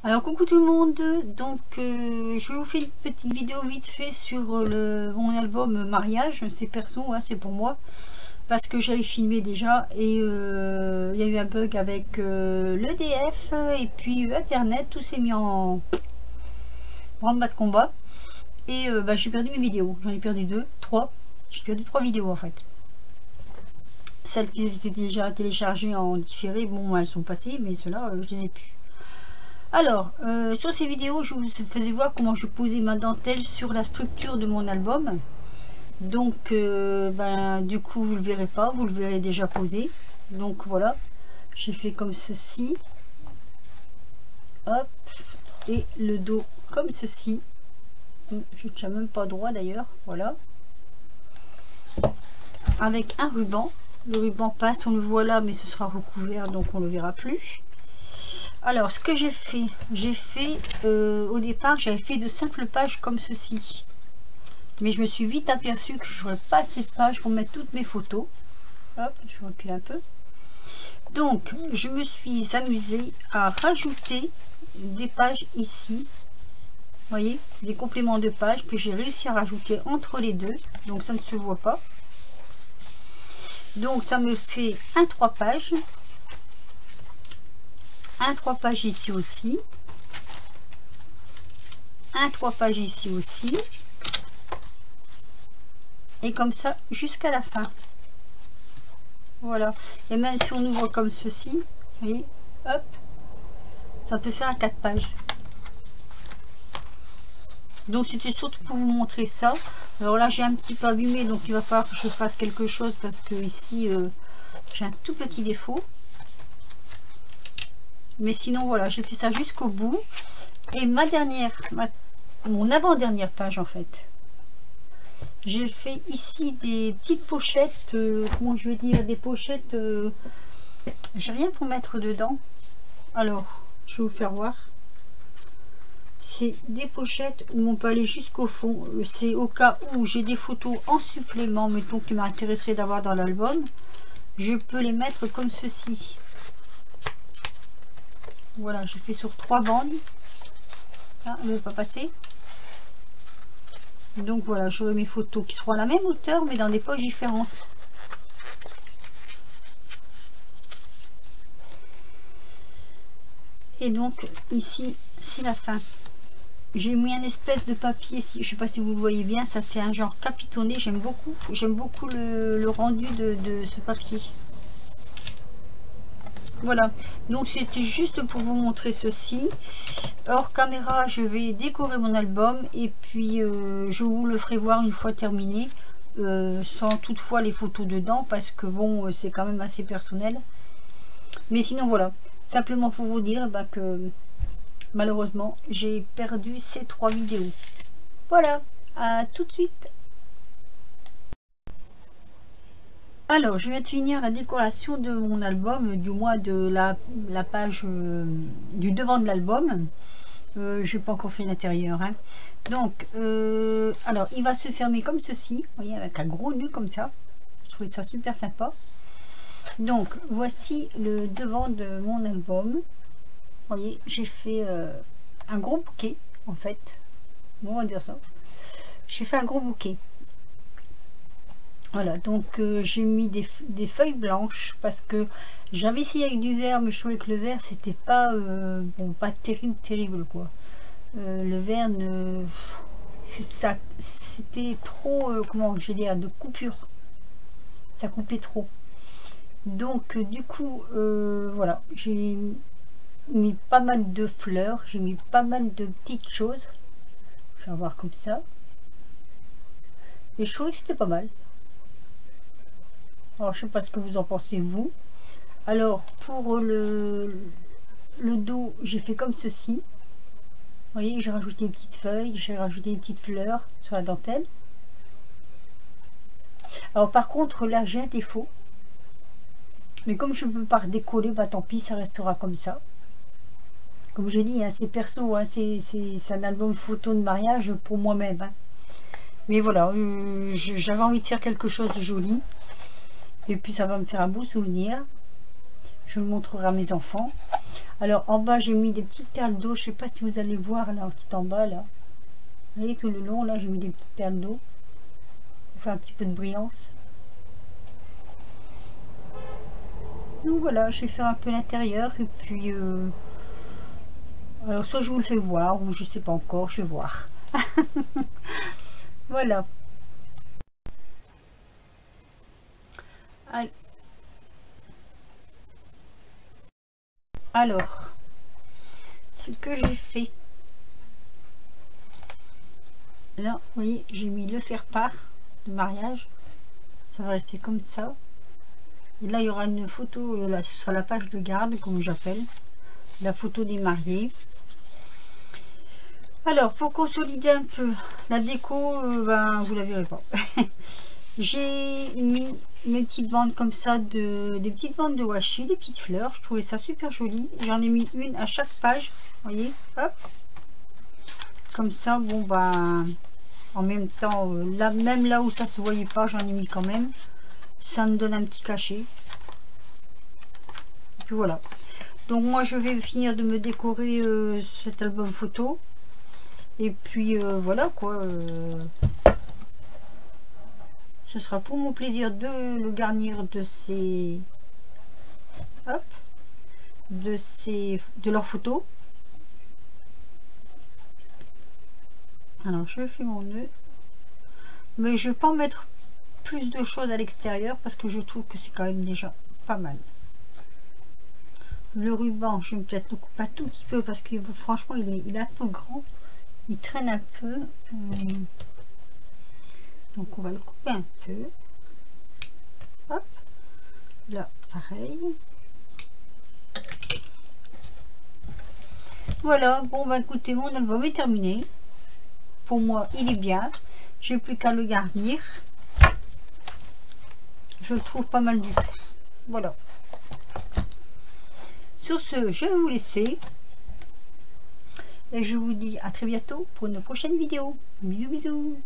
Alors coucou tout le monde, donc je vais vous faire une petite vidéo vite fait sur mon album mariage. C'est perso, hein, c'est pour moi, parce que j'avais filmé déjà et il y a eu un bug avec l'EDF et puis internet, tout s'est mis en bas de combat et j'ai perdu mes vidéos. J'en ai perdu trois, j'ai perdu 3 vidéos en fait. Celles qui étaient déjà téléchargées en différé, bon, elles sont passées, mais ceux-là je les ai plus. Alors, sur ces vidéos, je vous faisais voir comment je posais ma dentelle sur la structure de mon album. Donc, du coup, vous ne le verrez pas, vous le verrez déjà posé. Donc voilà, j'ai fait comme ceci. Hop, et le dos comme ceci. Je ne tiens même pas droit d'ailleurs, voilà. Avec un ruban. Le ruban passe, on le voit là, mais ce sera recouvert, donc on ne le verra plus. Alors, ce que j'ai fait, au départ, j'avais fait de simples pages comme ceci. Mais je me suis vite aperçue que je n'aurais pas assez de pages pour mettre toutes mes photos. Hop, je recule un peu. Donc, je me suis amusée à rajouter des pages ici. Vous voyez, des compléments de pages que j'ai réussi à rajouter entre les deux. Donc, ça ne se voit pas. Donc, ça me fait un 3 pages. Un 3 pages ici aussi, un 3 pages ici aussi, et comme ça jusqu'à la fin. Voilà, et même si on ouvre comme ceci, vous voyez, hop, ça peut faire un 4 pages. Donc c'était surtout pour vous montrer ça. Alors là j'ai un petit peu abîmé, donc il va falloir que je fasse quelque chose parce que ici j'ai un tout petit défaut. Mais sinon voilà, j'ai fait ça jusqu'au bout. Et mon avant-dernière page en fait, j'ai fait ici des petites pochettes, comment je vais dire, des pochettes, j'ai rien pour mettre dedans. Alors, je vais vous faire voir. C'est des pochettes où on peut aller jusqu'au fond. C'est au cas où j'ai des photos en supplément, mettons, qui m'intéresserait d'avoir dans l'album. Je peux les mettre comme ceci. Voilà, j'ai fait sur 3 bandes. Ah, elle ne veut pas passer. Donc voilà, j'aurai mes photos qui seront à la même hauteur, mais dans des poches différentes. Et donc ici, c'est la fin. J'ai mis un espèce de papier, je ne sais pas si vous le voyez bien, ça fait un genre capitonné. J'aime beaucoup le rendu de ce papier. Voilà, donc c'était juste pour vous montrer ceci. Hors caméra, je vais décorer mon album et puis je vous le ferai voir une fois terminé, sans toutefois les photos dedans parce que bon, c'est quand même assez personnel. Mais sinon voilà, simplement pour vous dire que malheureusement j'ai perdu ces 3 vidéos. Voilà, à tout de suite. Alors, je viens de finir la décoration de mon album, du moins de la page du devant de l'album. Je n'ai pas encore fait l'intérieur. Hein. Donc, alors, il va se fermer comme ceci, vous voyez, avec un gros nœud comme ça. Je trouvais ça super sympa. Donc, voici le devant de mon album. Vous voyez, j'ai fait un gros bouquet, en fait. Bon, on va dire ça. J'ai fait un gros bouquet. Voilà, donc j'ai mis des feuilles blanches parce que j'avais essayé avec du vert, mais je trouvais que le vert c'était pas bon, pas terrible quoi. Le vert c'était trop comment je vais dire, de coupure, ça coupait trop. Donc du coup voilà, j'ai mis pas mal de fleurs, j'ai mis pas mal de petites choses. Je vais voir comme ça. Et je trouvais que c'était pas mal. Alors, je sais pas ce que vous en pensez vous. Alors, pour le dos, j'ai fait comme ceci. Vous voyez, j'ai rajouté des petites feuilles, j'ai rajouté des petites fleurs sur la dentelle. Alors, par contre, là, j'ai un défaut. Mais comme je ne peux pas redécoller, tant pis, ça restera comme ça. Comme je dis, hein, c'est perso, hein, c'est un album photo de mariage pour moi-même. Hein. Mais voilà, j'avais envie de faire quelque chose de joli. Et puis ça va me faire un beau souvenir. je le montrerai à mes enfants. Alors en bas j'ai mis des petites perles d'eau, je sais pas si vous allez voir là tout en bas là. Vous voyez tout le long là j'ai mis des petites perles d'eau pour faire un petit peu de brillance. Donc voilà, je vais faire un peu l'intérieur et puis alors soit je vous le fais voir ou je sais pas encore, je vais voir. Voilà. Alors, ce que j'ai fait, là, vous voyez, j'ai mis le faire-part de mariage. Ça va rester comme ça. Et là, il y aura une photo, là, ce sera la page de garde, comme j'appelle, la photo des mariés. Alors, pour consolider un peu la déco, ben, vous la verrez pas. J'ai mis mes petites bandes comme ça, des petites bandes de washi, des petites fleurs. Je trouvais ça super joli. J'en ai mis une à chaque page, vous voyez, hop. Comme ça, bon, ben, en même temps, là, même là où ça se voyait pas, j'en ai mis quand même. Ça me donne un petit cachet. Et puis voilà. Donc moi, je vais finir de me décorer cet album photo. Et puis voilà quoi. Ce sera pour mon plaisir de le garnir de ces, hop, de leurs photos. Alors je fais mon nœud, mais je vais pas en mettre plus de choses à l'extérieur parce que je trouve que c'est quand même déjà pas mal. Le ruban, je vais peut-être le couper un tout petit peu parce que franchement il est un peu grand, il traîne un peu. Donc on va le couper un peu. Hop, là pareil. Voilà, bon bah écoutez, mon album est terminé. Pour moi il est bien. J'ai plus qu'à le garnir. Je le trouve pas mal du tout. Voilà. Sur ce, je vais vous laisser. Et je vous dis à très bientôt pour une prochaine vidéo. Bisous bisous.